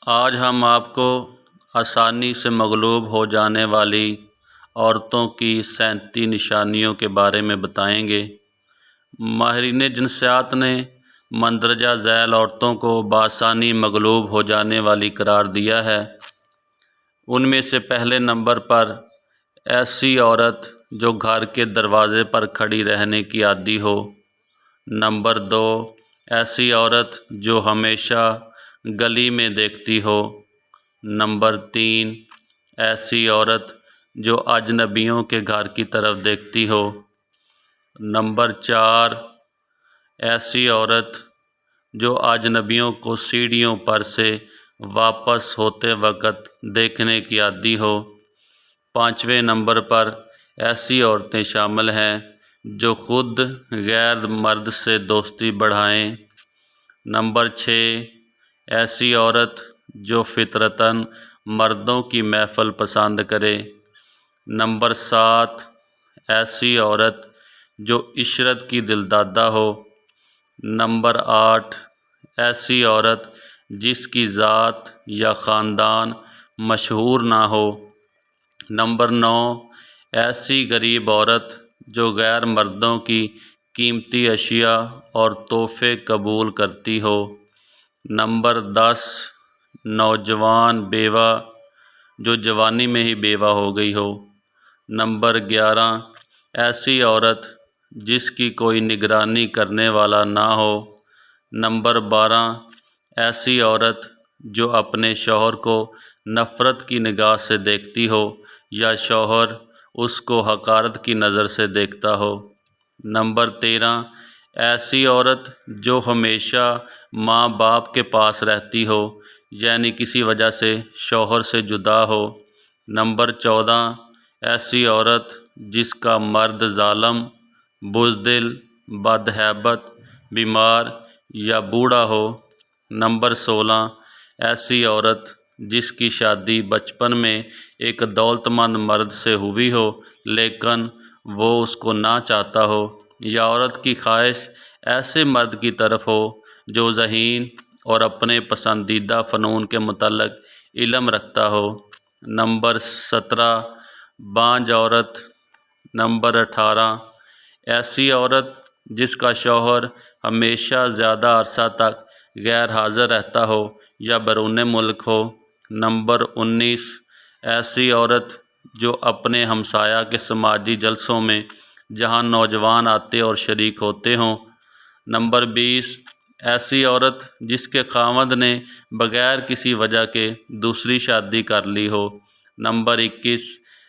آج ہم آپ کو آسانی سے مغلوب ہو جانے والی عورتوں کی 37 نشانیوں کے بارے میں بتائیں گے۔ ماہرین جنسیات نے مندرجہ ذیل عورتوں کو بآسانی مغلوب ہو جانے والی قرار دیا ہے۔ ان میں سے پہلے نمبر پر ایسی عورت جو گھر کے دروازے پر کھڑی رہنے کی عادی ہو۔ نمبر 2، ایسی عورت جو ہمیشہ گلی میں دیکھتی ہو۔ نمبر 3، ایسی عورت جو اجنبیوں کے گھر کی طرف دیکھتی ہو۔ نمبر 4، ایسی عورت جو اجنبیوں کو سیڑھیوں پر سے واپس ہوتے وقت دیکھنے کی عادی ہو۔ 5ویں نمبر پر ایسی عورتیں شامل ہیں جو خود غیر مرد سے دوستی بڑھائیں۔ نمبر 6، ایسی عورت جو فطرتاً مردوں کی محفل پسند کرے۔ نمبر 7، ایسی عورت جو عشرت کی دلدادہ ہو۔ نمبر 8، ایسی عورت جس کی ذات یا خاندان مشہور نہ ہو۔ نمبر 9، ایسی غریب عورت جو غیر مردوں کی قیمتی اشیاء اور تحفے قبول کرتی ہو۔ نمبر 10، نوجوان بیوہ جو جوانی میں ہی بیوہ ہو گئی ہو۔ نمبر 11، ایسی عورت جس کی کوئی نگرانی کرنے والا نہ ہو۔ نمبر 12، ایسی عورت جو اپنے شوہر کو نفرت کی نگاہ سے دیکھتی ہو یا شوہر اس کو حقارت کی نظر سے دیکھتا ہو۔ نمبر 13، ایسی عورت جو ہمیشہ ماں باپ کے پاس رہتی ہو، یعنی کسی وجہ سے شوہر سے جدا ہو۔ نمبر 14، ایسی عورت جس کا مرد ظالم، بزدل، بدہیبت، بیمار یا بوڑھا ہو۔ نمبر 16، ایسی عورت جس کی شادی بچپن میں ایک دولت مند مرد سے ہوئی ہو لیکن وہ اس کو نہ چاہتا ہو، یا عورت کی خواہش ایسے مرد کی طرف ہو جو ذہین اور اپنے پسندیدہ فنون کے متعلق علم رکھتا ہو۔ نمبر 17، بانجھ عورت۔ نمبر 18، ایسی عورت جس کا شوہر ہمیشہ زیادہ عرصہ تک غیر حاضر رہتا ہو یا بیرون ملک ہو۔ نمبر 19، ایسی عورت جو اپنے ہمسایہ کے سماجی جلسوں میں جہاں نوجوان آتے اور شریک ہوتے ہوں۔ نمبر 20، ایسی عورت جس کے خاوند نے بغیر کسی وجہ کے دوسری شادی کر لی ہو۔ نمبر 21،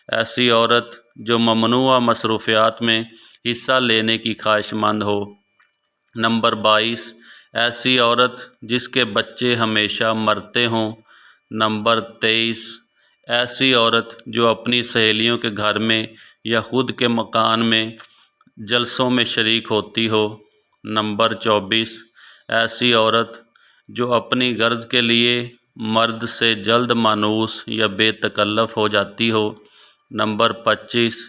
ایسی عورت جو ممنوعہ مصروفیات میں حصہ لینے کی خواہش مند ہو۔ نمبر 22، ایسی عورت جس کے بچے ہمیشہ مرتے ہوں۔ نمبر 23، ایسی عورت جو اپنی سہیلیوں کے گھر میں یا خود کے مکان میں جلسوں میں شریک ہوتی ہو۔ نمبر 24، ایسی عورت جو اپنی غرض کے لیے مرد سے جلد مانوس یا بے تکلف ہو جاتی ہو۔ نمبر 25،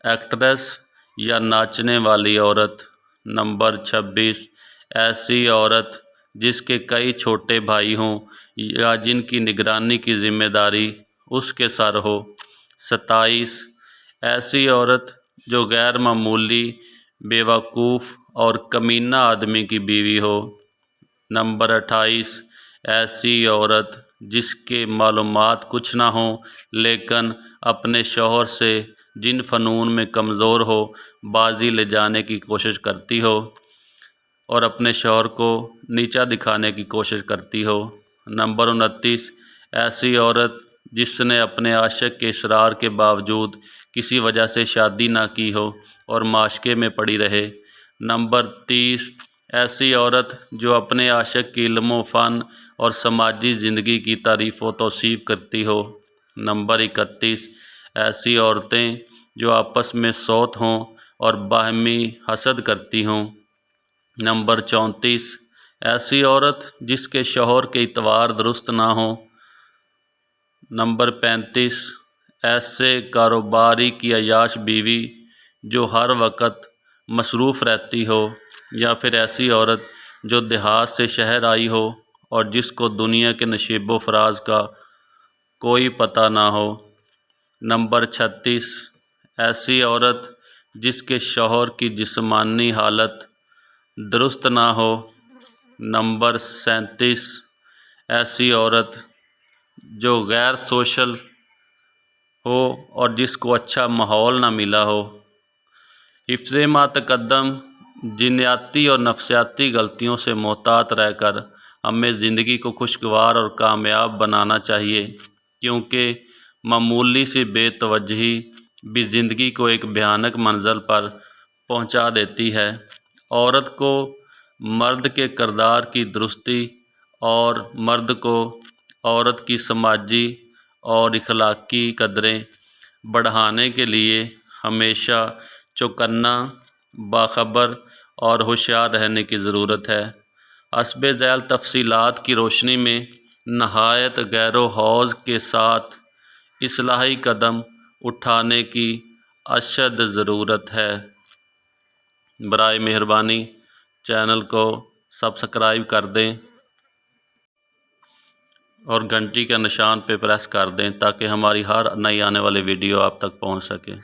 ایکٹریس یا ناچنے والی عورت۔ نمبر 26، ایسی عورت جس کے کئی چھوٹے بھائی ہوں یا جن کی نگرانی کی ذمہ داری اس کے سر ہو۔ 27، ایسی عورت جو غیر معمولی، بیوقوف اور کمینہ آدمی کی بیوی ہو۔ نمبر 28، ایسی عورت جس کے معلومات کچھ نہ ہوں لیکن اپنے شوہر سے جن فنون میں کمزور ہو بازی لے جانے کی کوشش کرتی ہو اور اپنے شوہر کو نیچا دکھانے کی کوشش کرتی ہو۔ نمبر 29، ایسی عورت جس نے اپنے عاشق کے اصرار کے باوجود کسی وجہ سے شادی نہ کی ہو اور معاشقے میں پڑی رہے۔ نمبر 30، ایسی عورت جو اپنے عاشق کی علم و فن اور سماجی زندگی کی تعریف و توصیف کرتی ہو۔ نمبر 31، ایسی عورتیں جو آپس میں سوت ہوں اور باہمی حسد کرتی ہوں۔ نمبر 34، ایسی عورت جس کے شوہر کے اطوار درست نہ ہوں۔ نمبر 35، ایسے کاروباری کی عیاش بیوی جو ہر وقت مصروف رہتی ہو، یا پھر ایسی عورت جو دیہات سے شہر آئی ہو اور جس کو دنیا کے نشیب و فراز کا کوئی پتہ نہ ہو۔ نمبر 36، ایسی عورت جس کے شوہر کی جسمانی حالت درست نہ ہو۔ نمبر 37، ایسی عورت جو غیر سوشل ہو اور جس کو اچھا ماحول نہ ملا ہو۔ حفظ ما تقدم، جینیاتی اور نفسیاتی غلطیوں سے محتاط رہ کر ہمیں زندگی کو خوشگوار اور کامیاب بنانا چاہیے، کیونکہ معمولی سی بے توجہی بھی زندگی کو ایک بھیانک منزل پر پہنچا دیتی ہے۔ عورت کو مرد کے کردار کی درستی اور مرد کو عورت کی سماجی اور اخلاقی قدریں بڑھانے کے لیے ہمیشہ چوکنا، باخبر اور ہوشیار رہنے کی ضرورت ہے۔ حسب ذیل تفصیلات کی روشنی میں نہایت غور و خوض کے ساتھ اصلاحی قدم اٹھانے کی اشد ضرورت ہے۔ برائے مہربانی چینل کو سبسکرائب کر دیں اور گھنٹی کے نشان پہ پریس کر دیں تاکہ ہماری ہر نئی آنے والی ویڈیو آپ تک پہنچ سکے۔